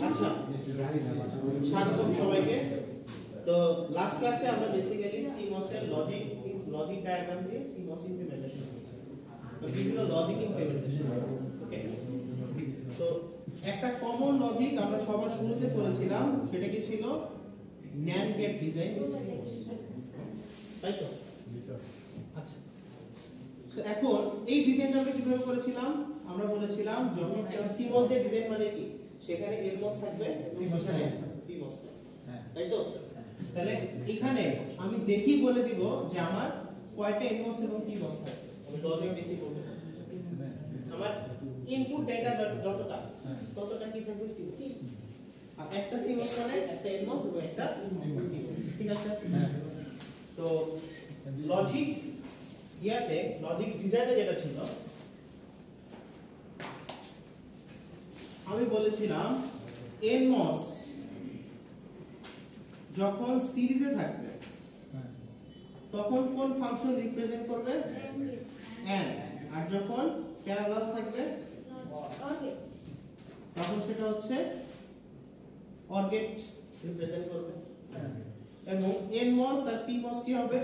আচ্ছা, স্বাগতম সবাইকে। তো লাস্ট ক্লাসে আমরা বেসিক্যালি CMOS এর লজিক ডায়াগ্রাম দিয়ে CMOS ইমপ্লিমেন্টেশন করেছি। তো বিভিন্ন লজিক ইমপ্লিমেন্টেশন, ওকে। তো একটা কমন লজিক আমরা সবার শুরুতে করেছিলাম, সেটা কি ছিল? NAND gate design with CMOS, তাই তো? আচ্ছা, সো এখন এই ডিজাইনটা আমরা কিভাবে করেছিলাম? আমরা বলেছিলাম যখন একটা CMOS দিয়ে ডিজাইন মানে কি, সেখানে NMOS থাকবে, PMOS থাকবে, তাই তো? তাহলে এখানে আমি দেখি বলে দিব যে আমার কয়টা NMOS এবং PMOS থাকবে। আমি লজিক দেখি বলবো আমার ইনপুট ডেটা যতটা ততটা কি থাকবে CMOS। আর একটা CMOS মানে একটা NMOS এবং একটা PMOS, ঠিক আছে? তো লজিক ইয়াতে লজিক ডিজাইনে যেটা ছিল, আমি বলেছিলাম NMOS যখন সিরিজে থাকবে তখন কোন ফাংশন রিপ্রেজেন্ট করবে? AND। আর যখন প্যারালাল থাকবে তখন সেটা হচ্ছে OR গেট রিপ্রেজেন্ট করবে। এবং NMOS আর PMOS কি হবে?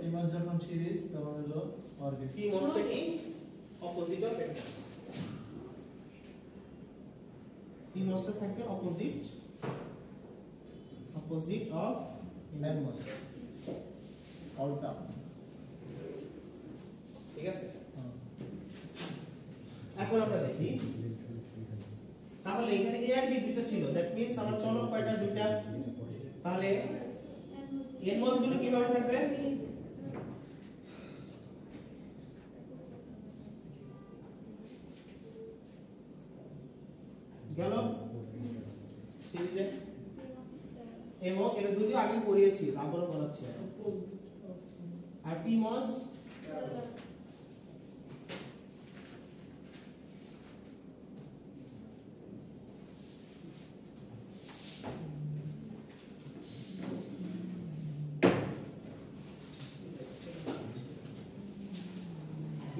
PMOS যখন সিরিজ তখন হলো OR গেট। PMOS টা কি? Opposite of NMOS। PMOS টা থাকবে অপোজিট অফ NMOS উল্টা, ঠিক আছে? এখন আমরা দেখি, তাহলে এখানে A আর B দুটো ছিল, দ্যাট মিন্স আমার চলক কয়টা? দুইটা। তাহলে NMOS গুলো কিভাবে থাকবে? গেল সিরিজে। এবং এটা যদিও আগে পড়িয়েছি, আবারও বলাচ্ছি। আর PMOS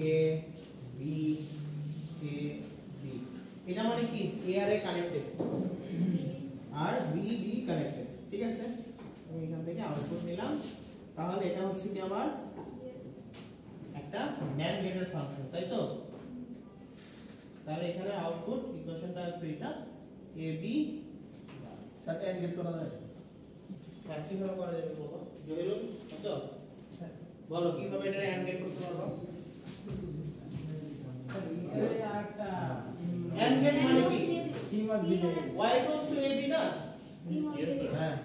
A B A B, এটা মানে কি? A আর A কানেক্টেড আর B B কানেক্টেড, ঠিক আছে? আমি এখান থেকে আউটপুট নিলাম, তাহলে এটা হচ্ছে কি আমার একটা NAND গেটের ফাংশন, তাই তো? তাহলে এখানে আউটপুট ইকুয়েশনটা আসবে এটা AB। সাথে AND গেট করা যায়। কিভাবে করা যাবে বলো জহিরুল? তো বলো কিভাবে এটা AND গেট করতে পারবো? AND গেট মানে কি? CMOS দিলে y equals to AB না? হ্যাঁ,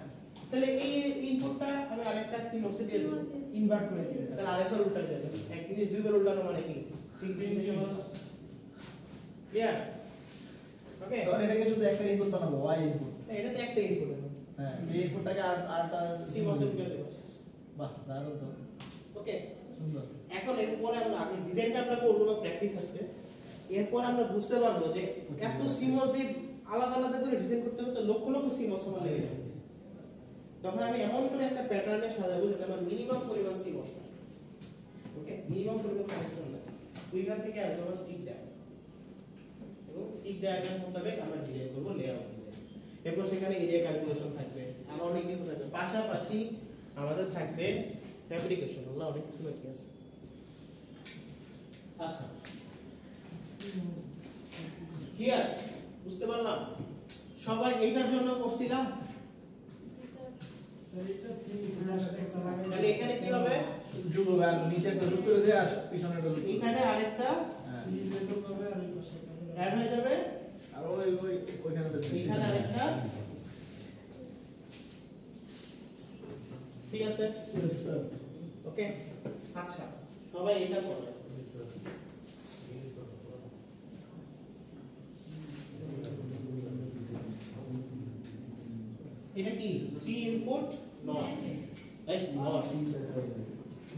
তাহলে এই ইনপুটটা আমি আরেকটা CMOS এ দিয়ে দেব, ইনভার্ট করে দিলে তাহলে আরেকবার উল্টা যাবে। এক জিনিস দুইবার উল্টানো মানে কি? ঠিক জিনিস হলো। ক্লিয়ার? ওকে, তো এটাকে শুধু একটা ইনপুট বানাবো, y ইনপুট। এটা তো একটা ইনপুট। হ্যাঁ, এই ইনপুটটাকে আরটা CMOS এ দিয়ে দেব। বাহ, দারুণ তো, ওকে, সুন্দর। এখন এরপরে আমরা আগে ডিজাইনটা আমরা করব না, প্র্যাকটিস আছে। এরপর আমরা বুঝতে পারবো যে এত CMOS দিয়ে আলাদা আলাদা করে ডিজাইন করতে করতে লক্ষ লক্ষ CMOS আমার লেগে যাবে। তখন আমি এমন করে একটা প্যাটার্নে সাজাবো যেটা আমার মিনিমাম পরিমাণ CMOS, ওকে, মিনিমাম পরিমাণ কানেকশন না। ওইখান থেকে আসবে আমার স্টিক ডায়াগ্রাম, এবং স্টিক ডায়াগ্রাম মোতাবেক আমরা ডিজাইন করব লেআউট ডিজাইন। এরপর সেখানে এরিয়া ক্যালকুলেশন থাকবে, আর অনেক কিছু থাকবে। পাশাপাশি আমাদের থাকবে ফ্যাব্রিকেশন, আল্লাহ অনেক কিছু বাকি আছে। আচ্ছা, ক্লিয়ার? বুঝতে পারলাম? সবাই এইটার জন্য করছিলাম। তাহলে এখানে কি হবে? যুগ নিচে একটা যুগ করে দিয়ে আস, পিছনে একটা যুগ। এখানে আরেকটা অ্যাড হয়ে যাবে, আর ওইখানে এখানে আরেকটা, ঠিক আছে? ওকে, আচ্ছা, সবাই এটা করবে। এটা কি? 3 ইনপুট নট, রাইট?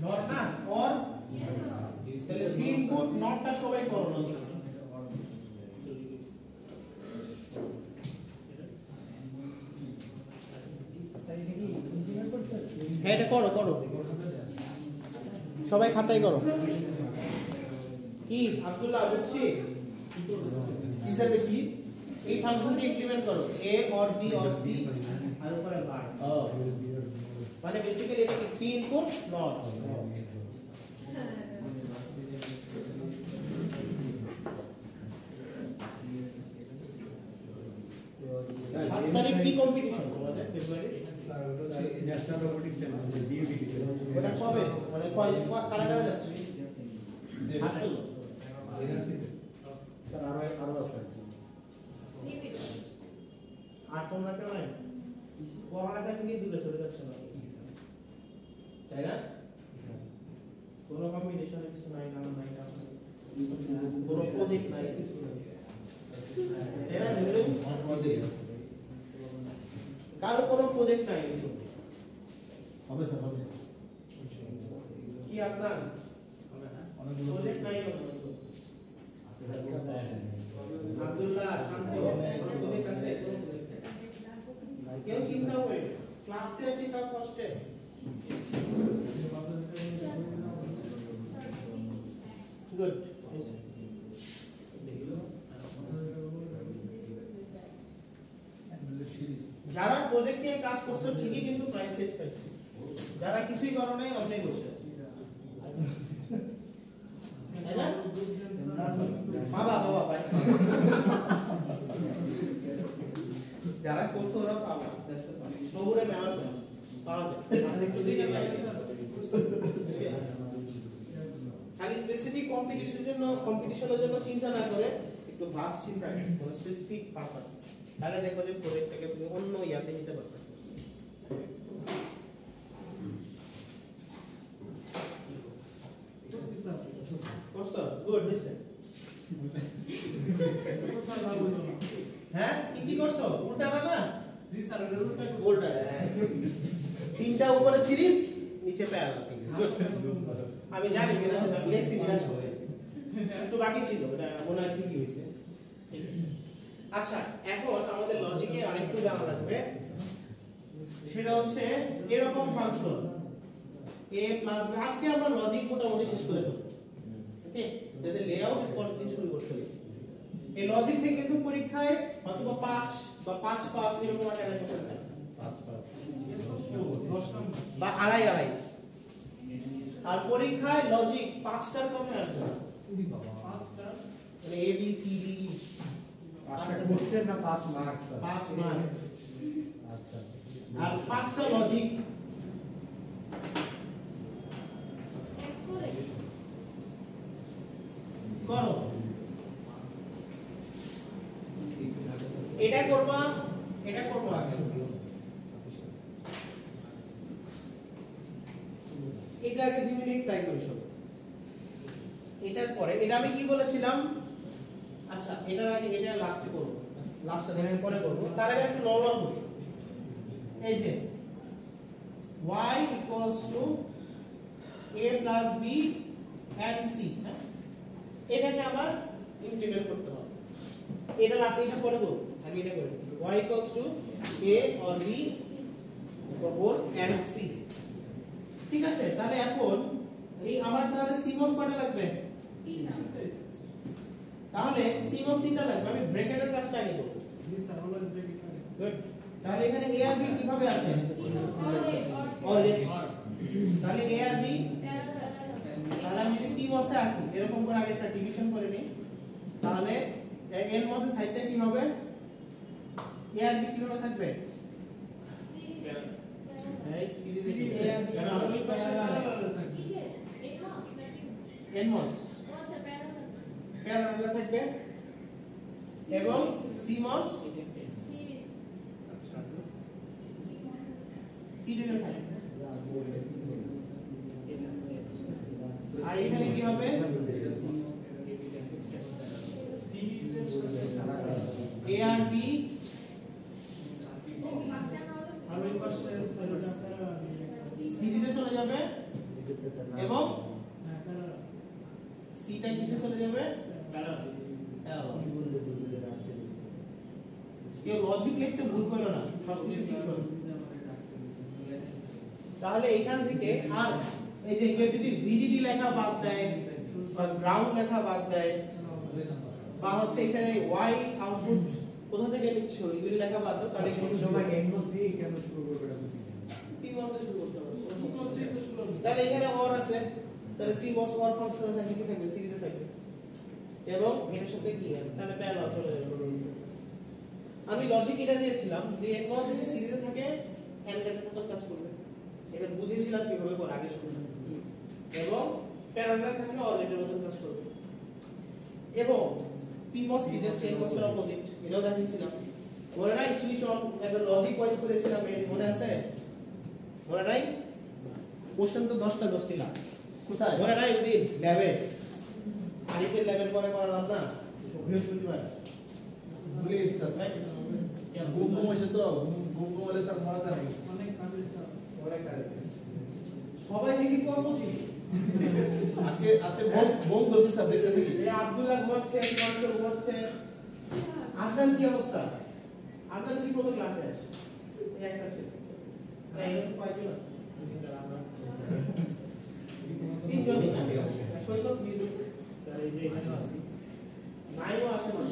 নট না, অর? তাহলে 3 ইনপুট নটটা সবাই করো লজিক। হ্যাঁ, এটা করো সবাই খাতায় করো। কি আব্দুল্লাহ বুঝছি কি স্যার কি এই ফাংশনটি ইমপ্লিমেন্ট করো a or b or c আর উপরে বার মানে বেসিক্যালি এটা কি 3 ইনপুট নট তারিখ কি কম্পিটিশন তোমাদের ফেব্রুয়ারি ন্যাশনাল রোবোটিক্স চ্যাম্পিয়নশিপ ডিউটি ওটা কবে মানে কয় কারা কারা যাচ্ছে 8 স্যার আরো আছে আর তোমরা কেন নাই করোনাটা থেকে দূরে সরে যাচ্ছে না তাই না কোনো কম্পিটিশন কিছু নাই না কোনো প্রজেক্ট নাই কিছু নাই তাই না কারো কোনো প্রজেক্ট নাই হবে স্যার হবে কি আপনার প্রজেক্ট নাই আব্দুল্লাহ শান্ত প্রজেক্ট আছে কেউ চিন্তা করে ক্লাসে আসি তার কষ্টে গুড যারা প্রজেক্ট নিয়ে কাজ করছে ঠিকই কিন্তু প্রাইস লিস্ট পাইছে যারা কিছুই করো নাই অনলাইন বসে আছে তাই না বাবা পাইছে যারা করছে ওরা পাবে আস্তে আস্তে পাবে সবুরে মেওয়া পাওয়া যায় আস্তে একটু দিকে খালি স্পেসিফিক কম্পিটিশনের জন্য চিন্তা না করে একটু ভাস্ট চিন্তা করে কোনো স্পেসিফিক পারপাস তাহলে দেখো যে প্রজেক্টটাকে তুমি অন্য ইয়াতে নিতে পারবে কোর্সা গুড লিসেন হ্যাঁ কি করছো উল্টাটা না জি স্যার উল্টা তিনটা উপরে সিরিজ নিচে প্যারালাল আমি জানি মিরাজ আমি লেখছি মিরাজ করেছি একটু বাকি ছিল এটা মনে হয় ঠিকই হয়েছে আচ্ছা এখন আমাদের লজিকের আরেকটু জানা লাগবে সেটা হচ্ছে এরকম ফাংশন a প্লাস b আজকে আমরা লজিক মোটামুটি শেষ করে দেব ওকে যাতে লেআউট পরের দিন শুরু করতে হবে এই লজিক থেকে কিন্তু পরীক্ষায় অথবা 5 বা 5 এরকম একটা কোশ্চেন থাকে 5 বা আড়াই আর পরীক্ষায় লজিক 5টার কমে আসবে 5টা মানে a b c d 5টা কোশ্চেন না 5 মার্কস 5 মার্ক আচ্ছা আর 5টা লজিক করো এটা করবা আগে এটা আগে 2 মিনিট ট্রাই করি সব এটার পরে এটা আমি কি বলেছিলাম আচ্ছা এটার আগে এটা লাস্টে করব লাস্টে দেখে পরে করব তার আগে একটু নরমাল করি এই যে y = a + b and c এটাকে আবার ইমপ্লিমেন্ট করতে হবে এটা লাস্টে এটা পরে করব আমি এটা করি y = a or b whole and c ঠিক আছে তাহলে এখন এই আমার তাহলে CMOS কয়টা লাগবে 3 তাহলে CMOS 3টা লাগবে আমি ব্র্যাকেটের কাজটা আগে করব জি স্যার অলওয়েজ ব্র্যাকেট গুড তাহলে এখানে a আর b কিভাবে আছে অলরেডি তাহলে a আর b তাহলে আমি যদি CMOS এ আসি এরকম করে আগে একটা ডিভিশন করে নিই তাহলে NMOS এর সাইডটা কি হবে a আর b কিভাবে থাকবে এই সিরিজে a আর b ওই পাশে NMOS প্যারালাল থাকবে এবং CMOS সিরিজে থাকবে আর এখানে কি হবে A আর B সিরিজে চলে যাবে এবং সিটা কিসে চলে যাবে কেউ লজিক লিখতে ভুল করো না সবকিছু ঠিক করো তাহলে এইখান থেকে আর এই যে কেউ যদি VDD লেখা বাদ দেয় গ্রাউন্ড লেখা বাদ দেয় বা হচ্ছে এখানে y আউটপুট কোথা থেকে নিচ্ছো এগুলি লেখা বাদ দাও তাহলে কিন্তু সবাই এনমস দিয়ে কেন শুরু করবে এটা বুঝি p বলতে শুরু করতে হবে তাহলে এখানে or আছে তাহলে p বস or ফাংশন থাকে কি থাকবে সিরিজে থাকবে এবং এর সাথে কি তাহলে প্যারালাল চলে যাবে আমি লজিক এটা দিয়েছিলাম যে এক বস যদি সিরিজে থাকে এন্ড গেটের মতো কাজ করবে এটা বুঝিয়েছিলাম কিভাবে করে আগে শুরু এবং প্যারালাল থাকলে or গেটের মতো কাজ করবে এবং PMOS কি জাস্ট CMOS এর অপোজিট এটাও দেখিয়েছিলাম মনে নাই সুইচ অন একটা লজিক ওয়াইজ করেছিলাম মনে আছে মনে নাই কোশ্চেন তো 10টা 10 ছিল কোথায় মনে নাই ওই দিন ল্যাবে আরিফের ল্যাবের পরে করালাম না বৃহস্পতিবার প্লিজ স্যার ঘুম ঘুম হয়েছে তো ঘুম ঘুম হলে স্যার মারা যায় অনেক কাজ সবাই দেখি কর্মজীবী আজকে আজকে বোম দোষী স্যার দেখছেন নাকি এই আব্দুল্লাহ ঘুমাচ্ছে ইমানকে ঘুমাচ্ছে আদনান কি অবস্থা আদনান কি কোন ক্লাসে আসে এই একটা ছেলে তাই এরকম কয়জন আছে তিনজনই সৈকত মিজু স্যার এই যে এখানে আছে নাইও আসে না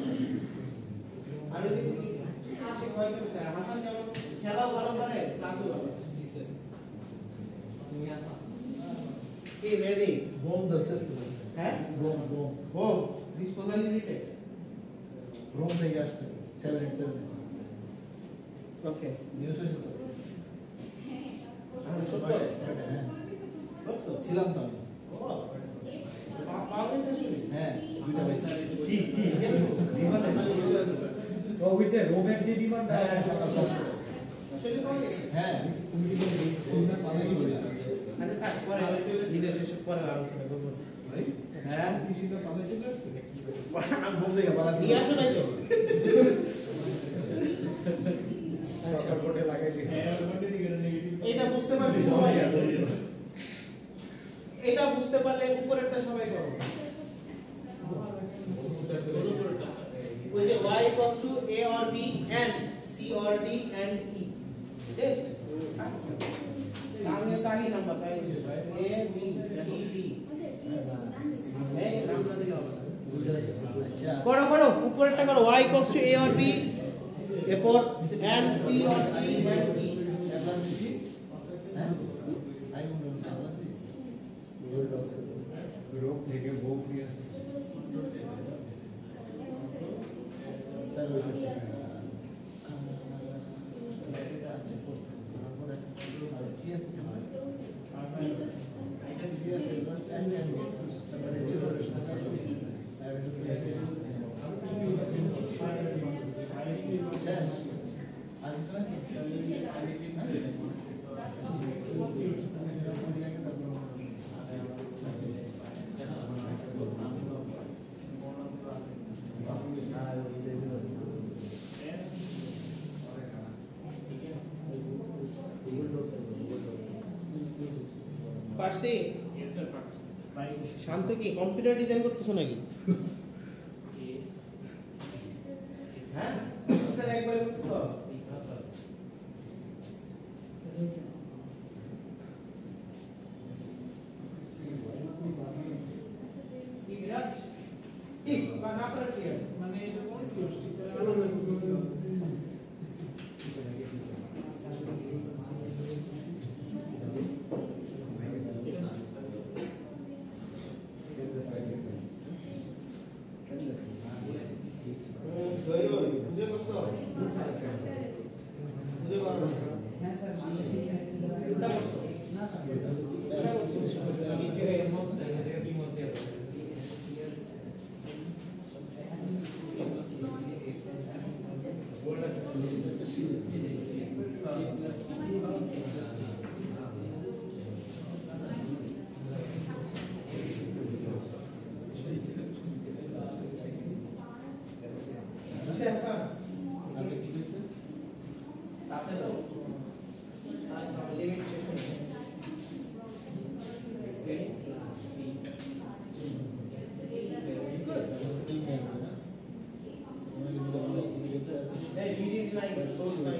আর যদি আসে কয়জন স্যার হাসান যেমন খেলাও ভালো করে ক্লাসও ভালো জি স্যার তুমি আসা কি মেদি বোম দোষী হ্যাঁ bomb bomb home disposal united Rome থেকে আসছে 787 ওকে নিউজ হয়েছে তো আমি সত্য হ্যাঁ সত্য ছিলাম তো আমি ও পাওয়া শুনি হ্যাঁ দুইটা পাইছি ঠিক ডিমান্ড আছে তো হইছে রোমের যে ডিমান্ড সকাল সকাল আসলে পাওয়া গেছে হ্যাঁ তুমি কি বলছো তোমরা পালাই চলে আচ্ছা থাক পরে নিজে শেষ পরে আলোচনা করবো ভাই হ্যাঁ কৃষিটা পালাই চলে আসছে আমি বোম থেকে পালাচ্ছি নিয়ে আসো নাই তো আজকাল কোটে লাগাই দিই এটা বুঝতে পারবি সবাই এটা বুঝতে পারলে উপরেরটা সবাই করো ওই যে y equals to a or b and c or d and e yes তাহলে তাই নাম্বার তাই a b e d এই নাম্বার দিকে হবে আচ্ছা করো করো উপরেরটা করো y equals to a or b এরপর and c or d and e এবার বেশি হ্যাঁ আই রোগ থেকে বোম দিয়ে আসছে পারছি Yes sir, পারছি। শান্ত কি কম্পিউটার ডিজাইন করতেছো নাকি হ্যাঁ কম্পিউটার একবার করতেছো কি বিরাজ কি বা না পারে কি মানে এটা কোন ফিউজ বুঝে করছো বুঝে করো হ্যাঁ স্যার এটা করছো না স্যার এটা করছো নিচে এমস জায়গা কি মধ্যে আছে বুঝে আচ্ছা আগে কি হয়েছে তাতে দাও আচ্ছা লিমিট শেষ হয়ে গেছে এই ভিডিও নাই সোর্স নাই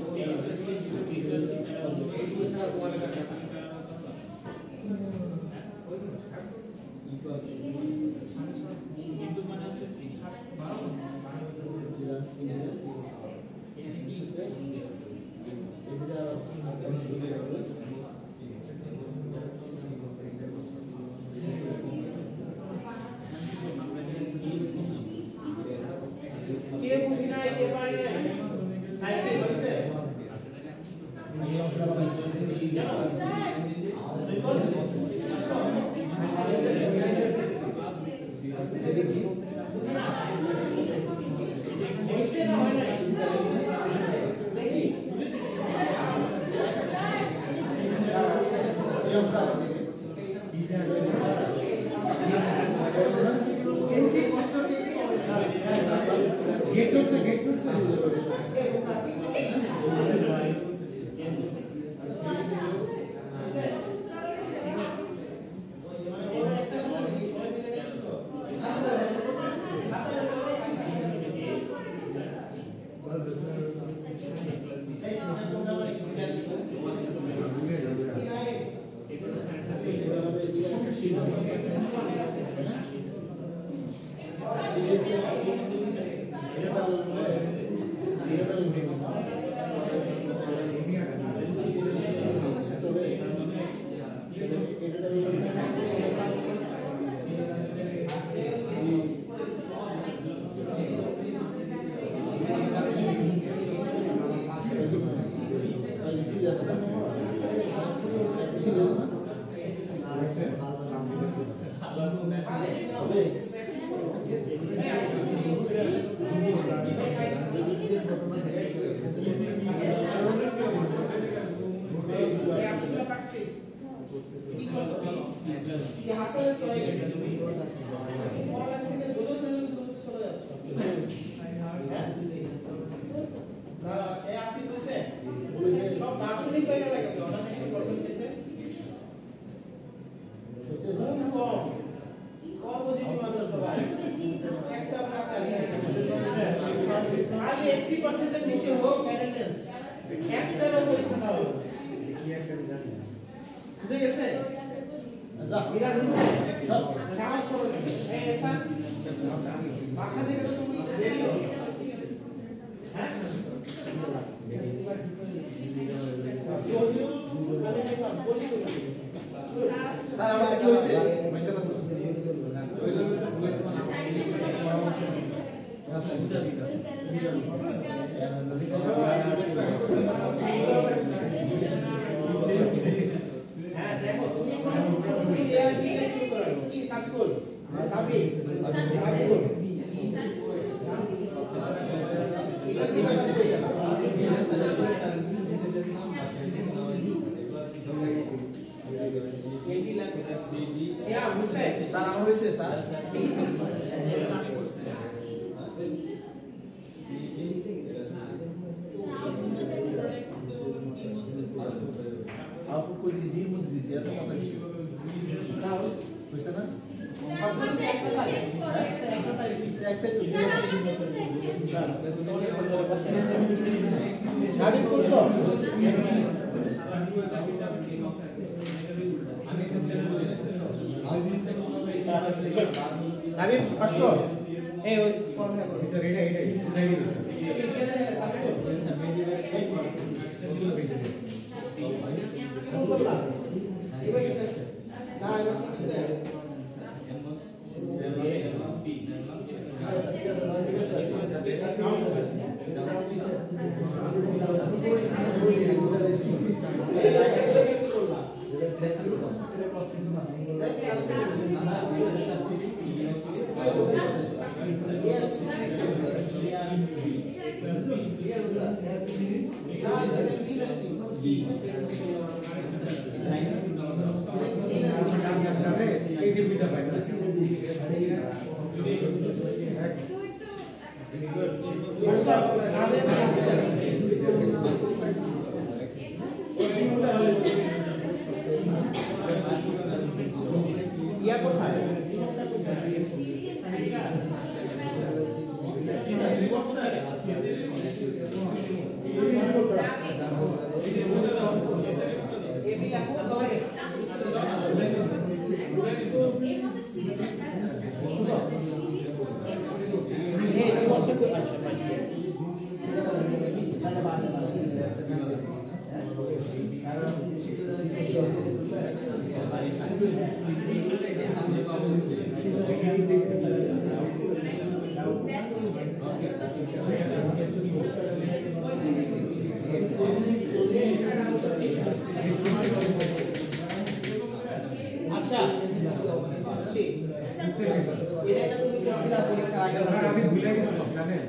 আমি ভুলে গেছিলাম জানেন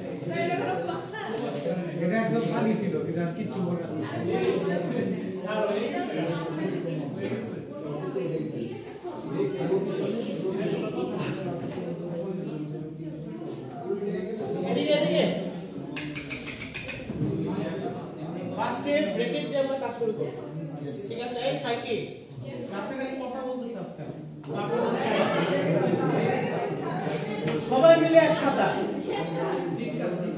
এটা একদম খালি ছিল কিন্তু আমি কিছু মনে রাখছি এদিকে এদিকে ফার্স্টে ব্রেকেট দিয়ে আমরা কাজ শুরু করব ঠিক আছে এই সাইকেল ক্লাসে খালি কথা বলতেছ আজকাল সবাই মিলে এক খাতা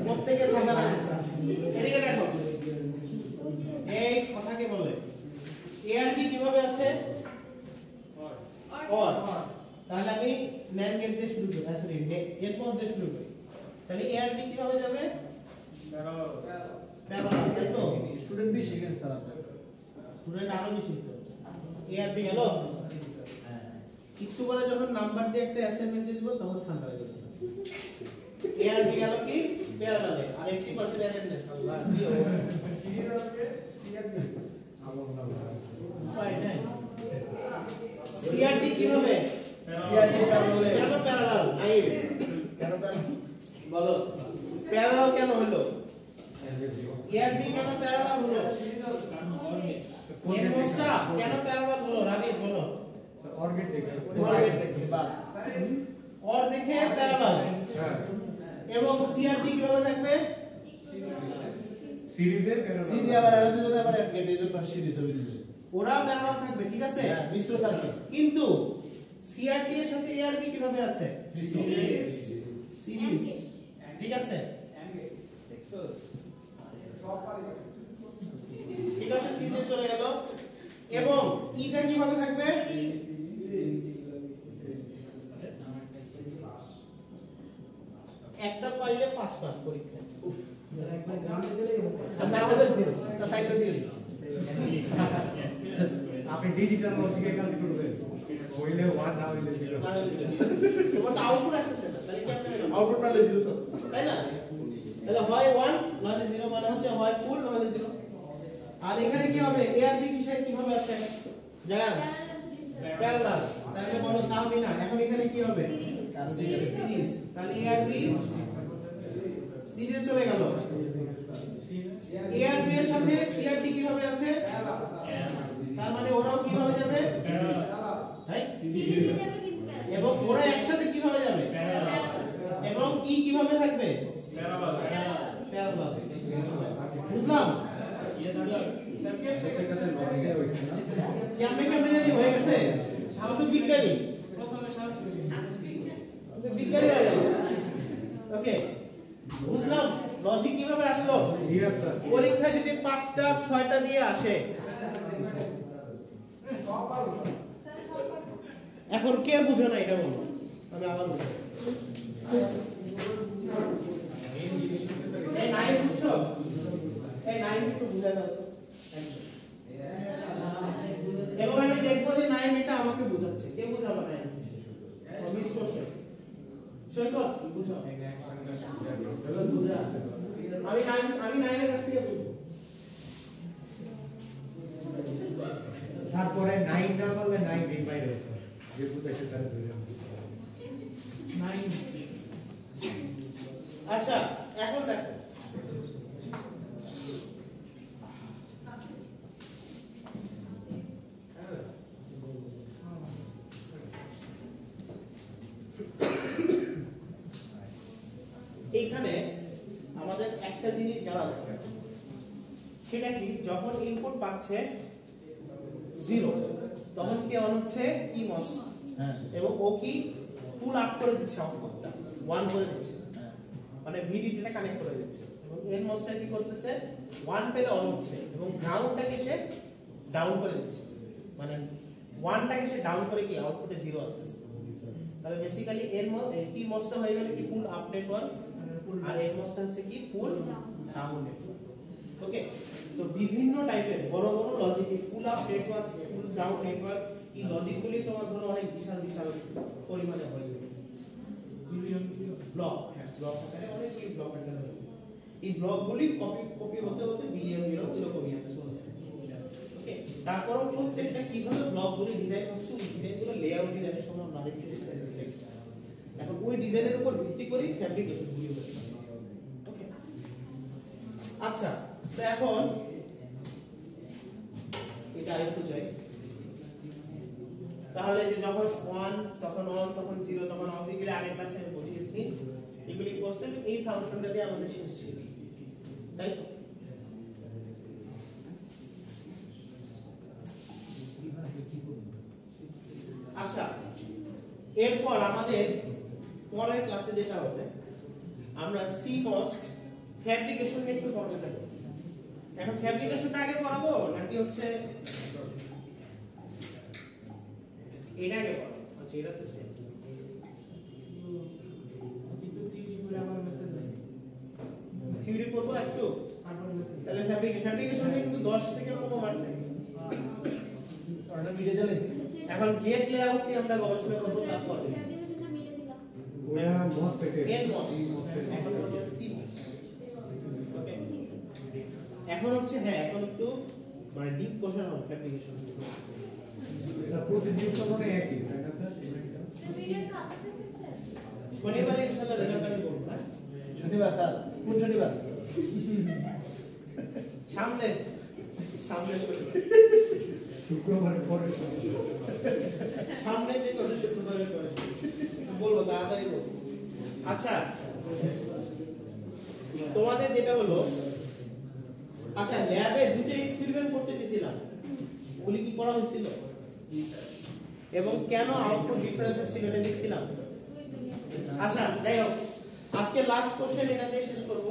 প্রত্যেকের খাতা লাগবে এদিকে দেখো এই কথাকে বলে এ আর বি কিভাবে আছে অর তাহলে আমি ন্যান্ড গেট দিয়ে শুরু করি সরি এর পর দিয়ে শুরু করি তাহলে এ আর বি কিভাবে যাবে প্যারালাল তাই তো স্টুডেন্ট বেশি গেছে স্যার স্টুডেন্ট আরো বেশি তো এ আর বি গেল একটু পরে যখন নাম্বার দিয়ে একটা অ্যাসাইনমেন্ট দিয়ে দিব তখন ঠান্ডা হয়ে যাবে এ আর বি গেল কি প্যারালালে আর 80% অ্যাটেন্ডেন্স আল্লাহ কি হবে সিআরটি কিভাবে সিআরটি প্যারালাল কেন প্যারালাল নাই কেন প্যারালাল বলো প্যারালাল কেন হলো এআরবি কেন প্যারালাল হলো এর মোস্টা কেন প্যারালাল হলো রাবি বলো অর্গেট দেখে অর্গেট দেখে অর দেখে প্যারালাল এবং সিআরটি কিভাবে থাকবে সিরিজে সিডি আবার আলাদা দিলে আবার এন্ড গেট এজন্য সিরিজ হবে দিলে ওরা প্যারালাল থাকবে ঠিক আছে হ্যাঁ মিশ্র সার্কিট কিন্তু সিআরটি এর সাথে এআরবি কিভাবে আছে মিশ্র সিরিজ ঠিক আছে ঠিক আছে সিরিজে চলে গেল এবং ইটা কিভাবে থাকবে একটা পাইলে 5 মার্ক পরীক্ষা উফ একবার গ্রাউন্ডে চলে গেছে সাইডে দিয়ে আপনি ডিজিটাল লজিকের কাজ করবেন হইলে 1 না হইলে 0 তোমার তো আউটপুট আসছে না তাহলে কি আপনি আউটপুট না লেজিল স্যার তাই না তাহলে হয় 1 নাহলে 0 মানে হচ্ছে হয় ফুল নাহলে 0 আর এখানে কি হবে এ আর বি কি সাইড কিভাবে আছে জান প্যারালাল তাহলে বলো তাহলে না এখন এখানে কি হবে সিরিজ তাহলে এ আর বি সিরিজে চলে গেল এ আর বি এর সাথে সি আর ডি কিভাবে আছে তার মানে ওরাও কিভাবে যাবে হ্যাঁ সিরিজে যাবে কিন্তু এবং ওরা একসাথে কিভাবে যাবে এবং ই কিভাবে থাকবে প্যারালাল বুঝলাম কেমনে জানি হয়ে গেছে আমি তো বিজ্ঞানী বিজ্ঞানী হয়ে গেল ওকে বুঝলাম লজিক কিভাবে আসলো ইয়েস স্যার পরীক্ষায় যদি 5টা 6টা দিয়ে আসে এখন কে বুঝে না এটা বলো আমি আবার বুঝাই এই নাইন বুঝছো এই নাইন একটু বুঝাই দাও এবং আমি দেখবো যে নাইন এটা আমাকে বুঝাচ্ছে কে বুঝাবে নাইন মিস করছে সৈকত বুঝো আমি নাইনের কাছ থেকে বুঝবো তারপরে 9 না করলে 9 দিন বাইরে স্যার যে বুঝাইছে তার ধরে 9 আচ্ছা এখন দেখো এইখানে আমাদের একটা জিনিস জানা দরকার সেটা কি যখন ইনপুট পাচ্ছে 0 তখন কি অন হচ্ছে কি মস হ্যাঁ এবং ও কি পুল আপ করে দিচ্ছে আউটপুটটা 1 করে দিচ্ছে মানে ভিডিটা কানেক্ট করে দিচ্ছে এবং এন মসটা কি করতেছে 1 পেলে অন হচ্ছে এবং গ্রাউন্ডটাকে সে ডাউন করে দিচ্ছে মানে 1টাকে সে ডাউন করে কি আউটপুটে 0 আসছে তাহলে বেসিক্যালি এন মস পি মসটা হয়ে গেল কি পুল আপ নেটওয়ার্ক আর এন মসটা হচ্ছে কি পুল ডাউন নেটওয়ার্ক ওকে তো বিভিন্ন টাইপের বড় বড় logic pull up network pull down network এই লজিকগুলি তোমার ধরো অনেক বিশাল বিশাল পরিমাণে হয় ব্লক হ্যাঁ ব্লক আকারে অনেক ব্লক আকারে হয় এই ব্লকগুলি কপি হতে হতে বিলিয়ন এরকমই আছে ওকে তারপরও প্রত্যেকটা কিভাবে ব্লকগুলি ডিজাইন হচ্ছে ওই ডিজাইনগুলো লেআউট ডিজাইনের সময় আমরা দেখতে এখন ওই ডিজাইনের উপর ভিত্তি করে ফ্যাব্রিকেশন গুলি হবে। ওকে, আচ্ছা তো এখন এটা আরেকটু চাই, তাহলে যে যখন 1 তখন 1 তখন 0 তখন অফ, এগুলি আগের ক্লাসে আমি বুঝিয়েছি, এগুলি করছেন এই ফাংশনটা দিয়ে আমাদের শেষ ছিল, তাই তো? আচ্ছা, এরপর আমাদের পরের ক্লাসে যেটা হবে, আমরা CMOS ফ্যাব্রিকেশন নিয়ে একটু পড়তে থাকবো। এখন ফ্যাব্রিকেশনটা আগে পড়াবো নাকি হচ্ছে এটা আগে পড়াবো? আচ্ছা, এটা তো সেম, কিন্তু থিওরি করে আমার মেথড নাই। থিওরি পড়বো একটু, আমার মেথড তাহলে ফ্যাব্রিকেশন কিন্তু 10 থেকে কম মার্ক থাকে। ওটা মিলে জ্বালাইছি এখন গেট লেআউট নিয়ে আমরা গবেষণা করব, তারপরে ওরা মস পেটে CMOS, এখন হলো CMOS। ওকে, এখন হচ্ছে হ্যাঁ, এখন একটু মানে ডিপ কোশ্চেন হবে ফ্যাব্রিকেশন। এটা প্রসিডিউর তো মনে একই তাই না স্যার? শনিবারে ইনশাআল্লাহ রেজাল্ট আমি বলবো। হ্যাঁ, শনিবার স্যার, কোন শনিবার? সামনে সামনে শনিবার, শুক্রবারের পরে সামনে যে কোনো শুক্রবারে করে বলবো, তাড়াতাড়ি বলবো। আচ্ছা, তোমাদের যেটা হলো, আচ্ছা ল্যাবে দুটো এক্সপেরিমেন্ট করতে দিয়েছিলাম, ওগুলি কি করা হয়েছিল এবং কেন আউটপুট ডিফারেন্স ছিল এটা দেখছিলাম। আচ্ছা যাই হোক, আজকে লাস্ট কোশ্চেন এটা দিয়ে শেষ করব।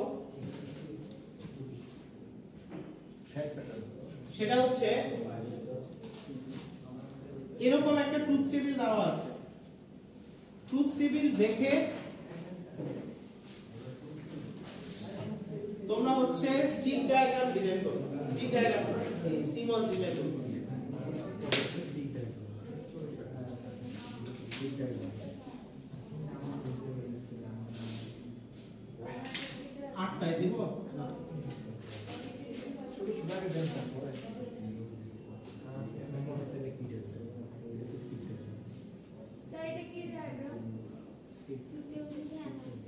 সেটা হচ্ছে এরকম একটা ট্রুথ টেবিল দেওয়া আছে, ট্রুথ টেবিল দেখে তোমরা হচ্ছে স্টিক ডায়াগ্রাম ডিজাইন করবে, স্টিক ডায়াগ্রাম CMOS ডিজাইন করবে। আটটায় দিব না, ছোট ছোট আগে দেন স্যার, পরে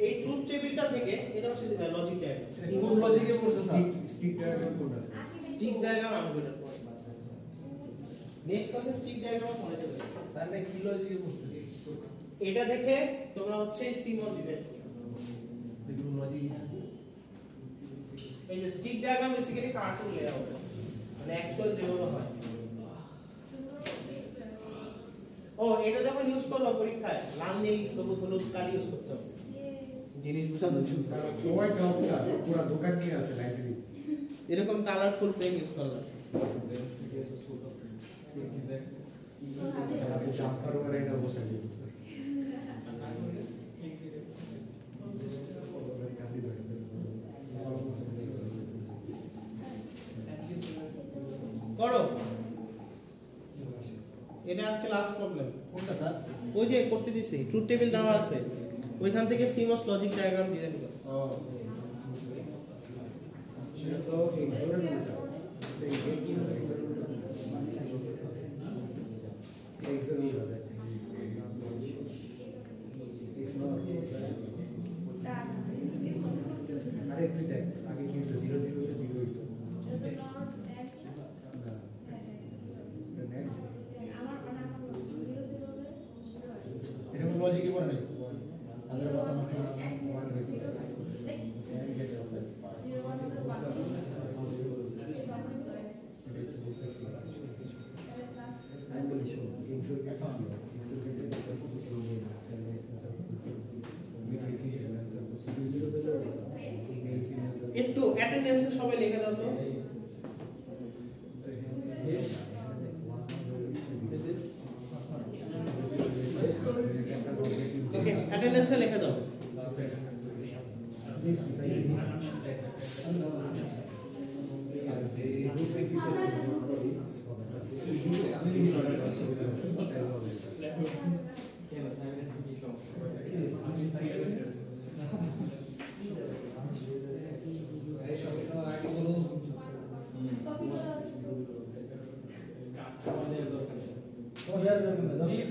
এই ট্রুথ টেবিলটা থেকে এটা হচ্ছে লজিক ডায়াগ্রাম। কোন লজিকে পড়ছে স্যার? স্টিক ডায়াগ্রাম কোনটা? স্টিক ডায়াগ্রাম আসবে না পরে, নেক্সট ক্লাসে স্টিক ডায়াগ্রাম পড়ে যাবে। স্যার না কি লজিকে পড়ছে? এটা দেখে তোমরা হচ্ছে CMOS ডিজাইন করবে। দেখুন লজিক এই যে stick diagram basically cartoon layout, মানে অ্যাকচুয়াল যেভাবে হয়। ও এটা যখন ইউজ করবে পরীক্ষায়, লাল নীল সবুজ হলুদ কালি ইউজ করতে হবে, জিনিস বুঝানো স্যার ওয়াই ডগ স্যার পুরো দোকান নিয়ে আসে লাইব্রেরি। এরকম কালারফুল পেন ইউজ করলাম। স্যার আমি জাম্পার ওরে এটা বসাই দিই স্যার। করো, এটা আজকে লাস্ট প্রবলেম। কোনটা স্যার? ওই যে করতে দিছি, ট্রুথ টেবিল দেওয়া আছে, ওইখান থেকে CMOS লজিক ডায়াগ্রাম ডিজাইন করো। ও সেটা তো এক্সোরের উল্টা। এই কি হবে এক্সোরের উল্টা? এক্সোরের উল্টা। আরে তুই দেখ আগে কি হতো 0 0 তে 0 হইতো। এটা কোন লজিকে পড়ে নাই? তাদের কথা নষ্ট না ওয়ান হইতো। আমি বলি শোন এক্সোর কেটে কি হয়? এক্সোর কেটে একটু অ্যাটেন্ডেন্সে সবাই লিখে দাও তো। ওকে, অ্যাটেন্ডেন্সে লিখে দাও।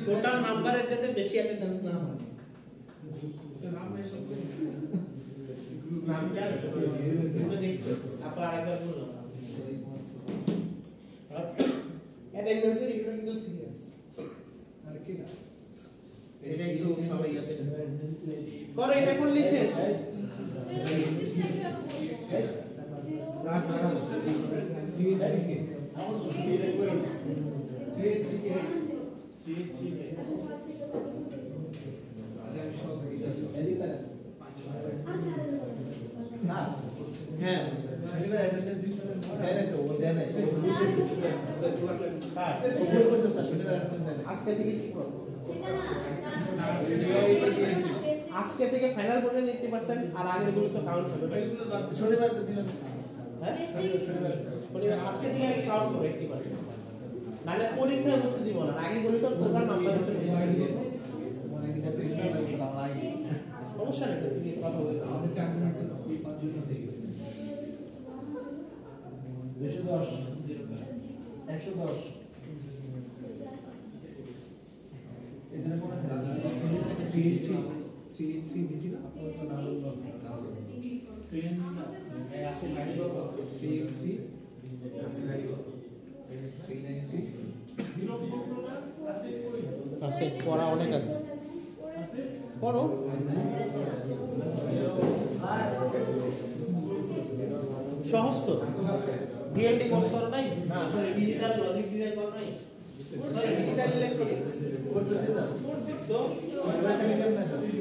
টোটাল নাম্বারের যাতে বেশি অ্যাটেন্ডেন্স না হয়। নামটা দুটো দেখছি তারপর আরেকবার বললাম অ্যাটেন্ডেন্সের এটা কিন্তু সিরিয়াস আর কি না এটা একটু সবাই ইয়াতে করো এটা করলে শেষ হ্যাঁ আজকে থেকে কি করবো আজকে থেকে ফাইনাল বললেন 80% আর আগের গুলো তো কাউন্ট হবে শনিবার তো দিলাম হ্যাঁ শনিবার আজকে থেকে আগে কাউন্ট করবে 80% নালে পরীক্ষায় বসতে দিব না আগে গুলো তো টোটাল নাম্বার হচ্ছে সমস্যা নেই তুমি কথা বলে আমাদের 4 মিনিট 5 মিনিট হয়ে গেছে 210 110 এখানে মনে হয় 3 দিছি না তো না হলো ট্রেন আছে গাড়ি কত 3 আছে পড়া অনেক আছে পড়ো সহজ তো ডিএলডি কোর্স করো নাই না সরি ডিজিটাল লজিক ডিজাইন করো নাই সরি ডিজিটাল ইলেকট্রনিক্স করতেছি না তো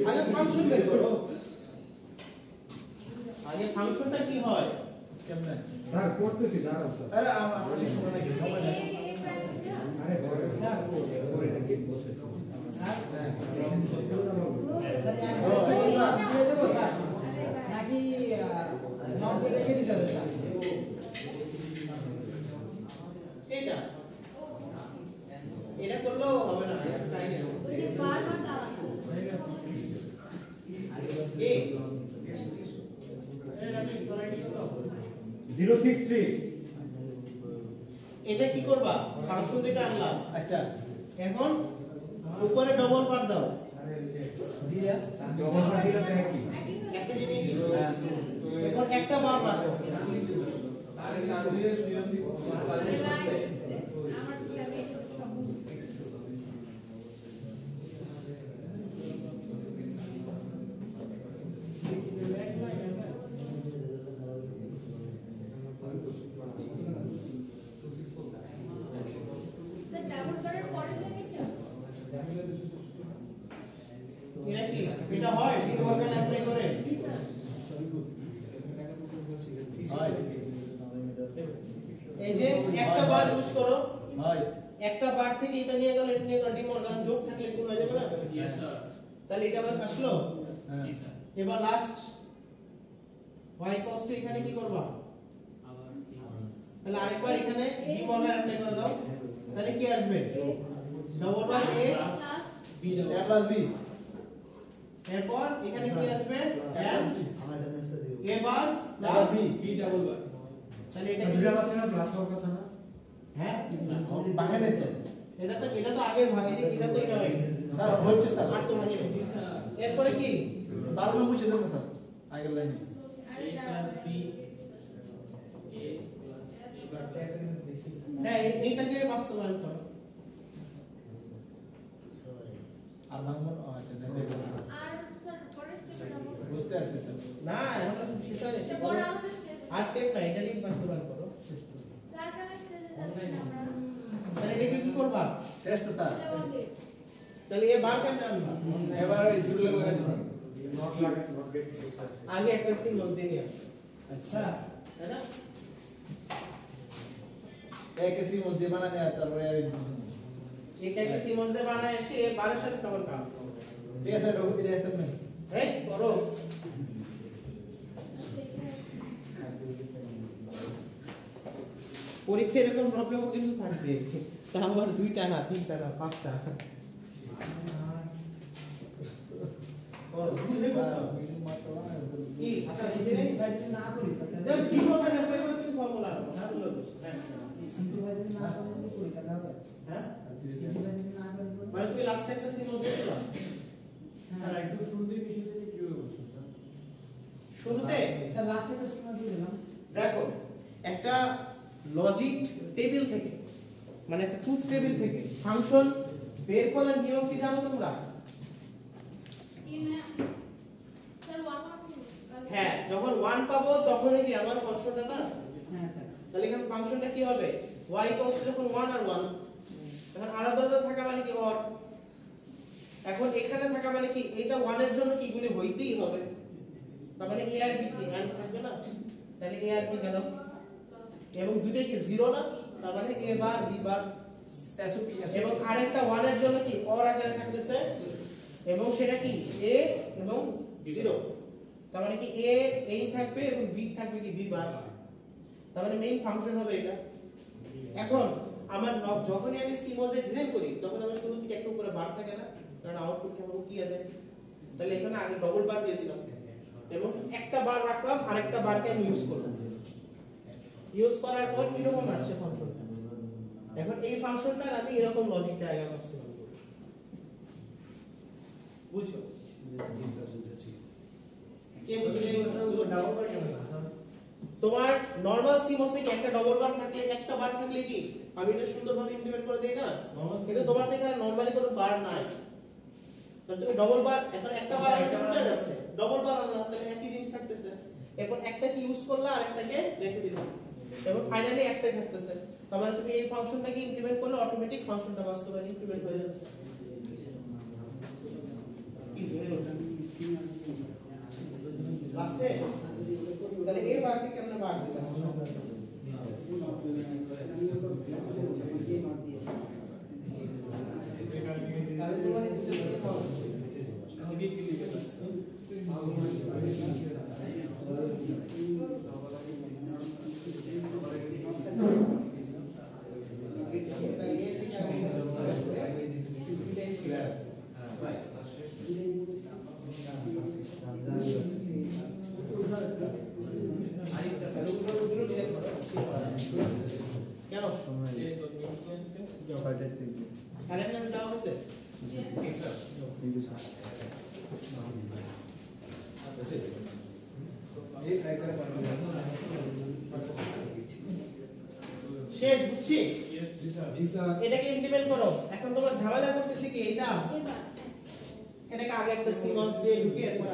আগে ফাংশন বের করো আগে ফাংশনটা কি হয় কেমনে স্যার করতেছি দাঁড়াও স্যার আরে আমার সময় নাকি সময় নাকি আরে স্যার ওরে এটা কি বসে স্যার নাকি নট রেখে দিতে হবে স্যার এটা এটা করলেও হবে না টাইম আছে এই 063 এটা কি করবা ফাংশন যেটা আনলাম আচ্ছা এখন উপরে ডবল বার দাও দিয়া ডবল পার্টিটা কি একটা জিনিস এরপর একটা বার রাখো এটা কি এটা হয় তিন অর্গান অ্যাপ্লাই করে এই যে একটা বার ইউজ করো হয় একটা বার থেকে এটা নিয়ে গেল এটা নিয়ে গেল ডিম অর্গান যোগ থাকলে কোন হয়ে যাবে না यस স্যার তাহলে এটা বাস আসলো জি স্যার এবার লাস্ট y cos টু এখানে কি করবা আবার তাহলে আরেকবার এখানে ডিম অর্গান অ্যাপ্লাই করে দাও তাহলে কি আসবে double bar a b a plus b এরপর এখানে কি আসবে a bar plus plus b double bar তাহলে এটা কি দুইটা পাশে না প্লাস হওয়ার কথা না হ্যাঁ ভাঙে নাই তো এটা তো আগের ভাগে এটা তো এটা হয়ে গেছে স্যার হচ্ছে স্যার আর তো ভাগে জি স্যার এরপরে কি বারবার মুছে দেন না স্যার আগের লাইনে a plus b a plus a bar plus হ্যাঁ এইটাকে বাস্তবায়ন করো আর ভাঙবো না আচ্ছা দেন বুঝতে আসছে স্যার না এখন শেষ হয় না আর স্টেপ না এটা লিখ বাস্তবায়ন করো তাহলে এটাকে কি করবা শেষ তো স্যার তাহলে এ বার কেমনে আনবা এবার এই জিরো লাগা দিন নট লাগে নট গেট আগে একটা সিম্বল দিয়ে নিও আচ্ছা তাই না এক এসি মধ্যে বানানে আর তারপরে এটাকে সিম্বল দিয়ে বানায় এসে এ বারের সাথে সমান কাজ করো ঠিক আছে ডবল পি দেখছেন না এই করো পরীক্ষা এরকম প্রবলেম কিন্তু থাকবে তা আবার দুইটা না তিনটা না পাঁচটা মিটিং মাত্র কি আচ্ছা সিম্পলিফাই না করি স্যার জাস্ট কি হবে না অ্যাপ্লাই করে তুমি ফর্মুলা সিম্পলিফাই না করলে করি টাকা হবে হ্যাঁ সিম্পলিফাই না করলে মানে তুমি লাস্ট একটা সিম্বল দিয়ে দাও স্যার একটু শুরুতে বিষয়টা কিভাবে বুঝছো স্যার শুরুতে স্যার লাস্ট একটা সিগন্যাল দিয়ে দিলাম। দেখো একটা লজিক টেবিল থেকে মানে একটা ট্রুথ টেবিল থেকে ফাংশন বের করার নিয়ম কি জানো তোমরা? হ্যাঁ, যখন 1 পাবো তখনই কি আমার ফাংশনটা না? হ্যাঁ স্যার। তাহলে এখানে ফাংশনটা কি হবে? y যখন 1 আর 1 এখন আলাদা আলাদা থাকা মানে কি অর। এখন এখানে থাকা মানে কি এটা 1 এর জন্য কি গুলি হইতেই হবে, তার মানে a আর b কি এন্ড থাকবে না, তাহলে a আর b গেল এবং দুটোই কি 0 না, তার মানে a bar b bar SOP এবং আরেকটা 1 এর জন্য কি অর আকারে থাকতেছে এবং সেটা কি a এবং 0, তার মানে কি a এই থাকবে এবং b থাকবে কি b বার, তার মানে মেইন ফাংশন হবে এটা। এখন আমার যখনই আমি CMOS এর ডিজাইন করি তখন আমার শুরু থেকে একটু উপরে বার থাকে না, কারণ আউটপুট কেমন কি আছে, তাহলে এখানে আগে ডবল বার দিয়ে দিলাম এবং একটা বার রাখলাম আরেকটা বারকে আমি ইউজ করলাম, ইউজ করার পর কিরকম আসছে ফাংশনটা। এখন এই ফাংশনটার আমি এরকম লজিক ডায়াগ্রাম বাস্তবায়ন করব, বুঝছো? কে বুঝলে? ডাবল বার কেমন স্যার? তোমার নরমাল CMOS এ একটা ডবল বার থাকলে একটা বার থাকলে কি আমি এটা সুন্দরভাবে ইমপ্লিমেন্ট করে দেই না, কিন্তু তোমার তো এখানে নরমালি কোনো বার নাই, তাহলে তুমি ডবল বার এখন একটা বার এটা উঠে যাচ্ছে, ডবল বার আনলা তাহলে একই জিনিস থাকতেছে, এখন একটাকে ইউজ করলা আরেকটাকে রেখে দিলাম এবং ফাইনালি একটাই থাকতেছে, তার মানে তুমি এই ফাংশনটাকে ইমপ্লিমেন্ট করলে অটোমেটিক ফাংশনটা বাস্তবায়ন ইমপ্লিমেন্ট হয়ে যাচ্ছে। কি হলো ওটা লাস্টে? তাহলে এই বারকে কেমনে বার দিলাম? তাহলে তোমার এই দুটো সেম হবে। কেন কারেন্ট দেওয়া হয়েছে? শেষ বুঝছি? এটাকে ইমপ্লিমেন্ট করো। এখন তোমরা ঝামেলা করতেছি কি এটা এটাকে আগে একটা সিকোয়েন্স দিয়ে ঢুকিয়ে এরপর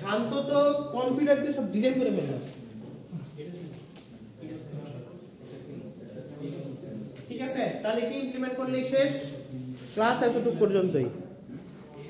শান্ত তো কম্পিউটার দিয়ে সব ডিজাইন করে ফেলে আছে, ঠিক আছে? তাহলে কি ইমপ্লিমেন্ট করলেই শেষ, ক্লাস এতটুকু পর্যন্তই।